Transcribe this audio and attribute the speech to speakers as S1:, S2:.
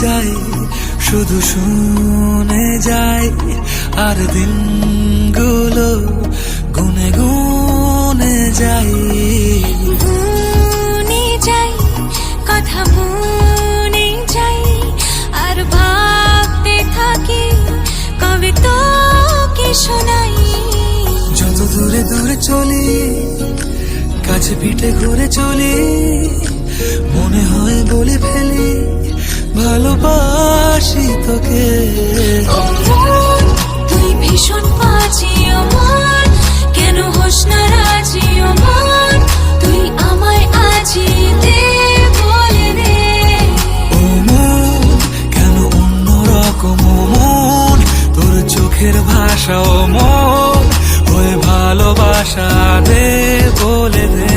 S1: যাই, শুধু শুনে যাই, আর দিনগুলো গুনে গুনে যাই।
S2: গুনে যাই, কথা মনে যাই, আর ভাবতে থাকি কবে তোকে শোনাই।
S1: যত দূরে দূরে চলি, কাছে পিঠে ঘুরে চলি, মনে হয় বলে ফেলি ভালোবাসি তোকে।
S2: ও মন, তুই ভীষণ বাজি, ও মন, কেন হোস না রাজি, ও মন, তুই আমায় আজি দে, বলে দে।
S1: ও মন, কেন অন্যরকম ও মন, তোর চোখের ভাষা ও মন, ওই ভালোবাসা দে, বলে দে।